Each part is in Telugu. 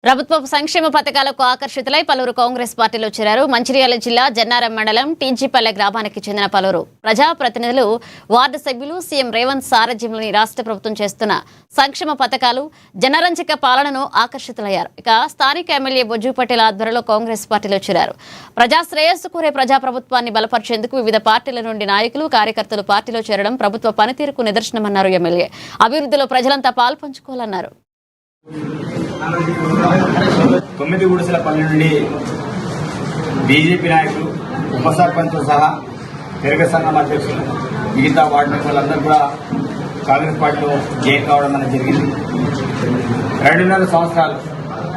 ప్రభుత్వ సంక్షేమ పథకాలకు ఆకర్షితులై పలువురు కాంగ్రెస్ పార్టీలో చేరారు. మంచిర్యాల జిల్లా జన్నారం మండలం టీజీపల్లె గ్రామానికి చెందిన పలువురు ప్రజాప్రతినిధులు, వార్డు సభ్యులు సీఎం రేవంత్ సారథ్యంలోని రాష్ట్ర ప్రభుత్వం చేస్తున్న సంక్షేమ పథకాలు, జనరంజక పాలనను ఆకర్షితులయ్యారు. ఇక స్థానిక ఎమ్మెల్యే బొజ్జు పటేల్ ఆధ్వర్యంలో కాంగ్రెస్ పార్టీలో చేరారు. ప్రజా శ్రేయస్సు కోరే ప్రజాప్రభుత్వాన్ని బలపరిచేందుకు వివిధ పార్టీల నుండి నాయకులు, కార్యకర్తలు పార్టీలో చేరడం ప్రభుత్వ పనితీరుకు నిదర్శనమన్నారు ఎమ్మెల్యే. అభివృద్ధిలో ప్రజలంతా పాల్పంచుకోవాలన్నారు. 9 గుడిసెలపల్లి నుండి బీజేపీ నాయకులు, ఉప సర్పంచ్ సహా పెరగ సంఘం అధ్యక్షులు, మిగతా వార్డు మెంబర్లందరూ కూడా కాంగ్రెస్ పార్టీలో జాయిన్ కావడం అనేది జరిగింది. 2.5 సంవత్సరాలు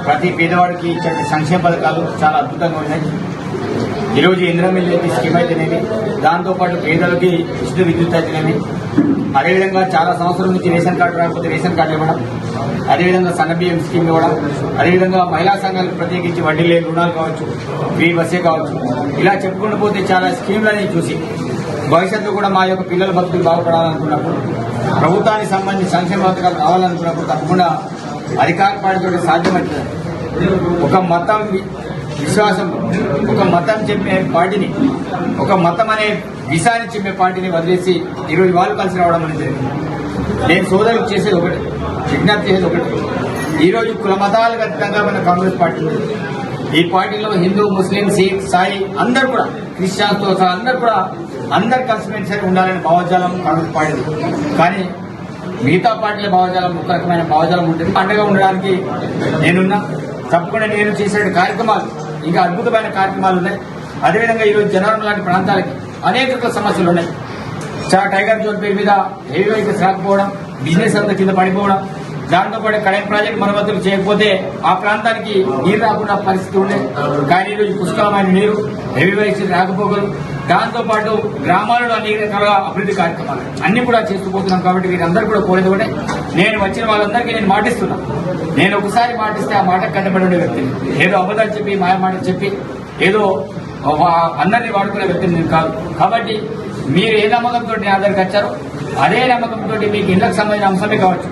ప్రతి పేదవాడికి ఇచ్చే సంక్షేమ పథకాలు చాలా అద్భుతంగా ఉన్నాయి. ఈరోజు ఇంద్రమిల్ స్కీమ్ అయితేనేమి, దాంతోపాటు పేదలకి ఉచిత విద్యుత్ అయితేనేమి, అదేవిధంగా చాలా సంవత్సరం నుంచి రేషన్ కార్డు రాకపోతే రేషన్ కార్డు ఇవ్వడం, అదేవిధంగా సన్న బియ్యం స్కీమ్ ఇవ్వడం, అదేవిధంగా మహిళా సంఘాలకు ప్రత్యేకించి వడ్డీ లేని రుణాలు కావచ్చు, ఫ్రీ బస్సే కావచ్చు, ఇలా చెప్పుకుంటూ పోతే చాలా స్కీమ్లని చూసి భవిష్యత్తు కూడా మా యొక్క పిల్లల భక్తులు బాగుపడాలనుకున్నప్పుడు, ప్రభుత్వానికి సంబంధించి సంక్షేమ పథకాలు కావాలనుకున్నప్పుడు తప్పకుండా అధికార పార్టీతో సాధ్యమవుతుంది. ఒక మతం విశ్వాసం, ఒక మతం చెప్పే పార్టీని, ఒక మతం అనే విషయాన్ని చెప్పే పార్టీని వదిలేసి ఈరోజు వాళ్ళు కలిసి రావడం అనేది జరిగింది. నేను సోదరులకు చేసేది ఒకటి, విజ్ఞప్తి చేసేది ఒకటి. ఈరోజు కుల మతాలకు అతీతంగా మన కాంగ్రెస్ పార్టీ ఉంది. ఈ పార్టీలో హిందూ, ముస్లిం, సిక్, సాయి అందరూ కూడా, క్రిస్టియన్స్తో సహా అందరు కలిసిమెలిసి ఉండాలనే భావజాలం కాంగ్రెస్ పార్టీ. కానీ మిగతా పార్టీల భావజాలం ఒక రకమైన భావజాలం ఉంటుంది. పండుగ ఉండడానికి నేనున్నా. తప్పకుండా నేను చేసే కార్యక్రమాలు ఇంకా అద్భుతమైన కార్యక్రమాలు ఉన్నాయి. అదేవిధంగా ఈరోజు జనవరం లాంటి ప్రాంతాలకి అనేక సమస్యలు ఉన్నాయి. టైగర్ జోన్ పేరు మీద హెవీ వెహికల్స్ రాకపోవడం, బిజినెస్ అంతా కింద పడిపోవడం, దాంతోపాటు కడెం ప్రాజెక్టు మరమ్మతులు చేయకపోతే ఆ ప్రాంతానికి నీరు రాకుండా పరిస్థితి ఉండే. కానీ ఈరోజు పుష్కలమైన నీరు, హెవీ వెహికల్స్ రాకపోగలు, దాంతోపాటు గ్రామాలలో అనేక రకాల అభివృద్ధి కార్యక్రమాలు అన్ని కూడా చేస్తూ పోతున్నాం. కాబట్టి వీరందరూ కూడా కోరేది కూడా, నేను వచ్చిన వాళ్ళందరికీ నేను మాటిస్తున్నా. నేను ఒకసారి మాటిస్తే ఆ మాట కట్టబడి ఉండే వ్యక్తిని, ఏదో అబద్ధాలు చెప్పి మాయ మాట చెప్పి ఏదో అందరినీ వాడుకునే వ్యక్తిని నేను కాదు. కాబట్టి మీరు ఏ నమ్మకంతో నా దగ్గరికి వచ్చారో అదే నమ్మకంతో మీకు ఇళ్లకు సంబంధించిన అంశమే కావచ్చు,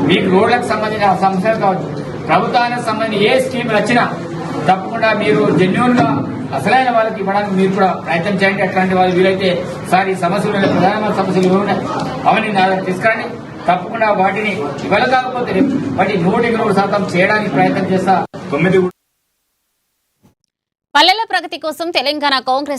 మీకు రోడ్లకు సంబంధించిన అంశాలు కావచ్చు, ప్రభుత్వానికి సంబంధించిన ఏ స్కీములు వచ్చినా తప్పకుండా మీరు జెన్యూన్ గా అసలైన వాళ్ళకి ఇవ్వడానికి మీరు కూడా ప్రయత్నం చేయండి. అట్లాంటి వాళ్ళు వీలైతే సార్ ఈ సమస్యలు ప్రధానమైన సమస్యలు ఉన్నాయి, అవన్నీ నా దగ్గర తీసుకురండి. తప్పకుండా వాటిని ఇవ్వలేకపోతే వాటి 100% చేయడానికి ప్రయత్నం చేస్తా. 9 పల్లెల ప్రగతి కోసం తెలంగాణ కాంగ్రెస్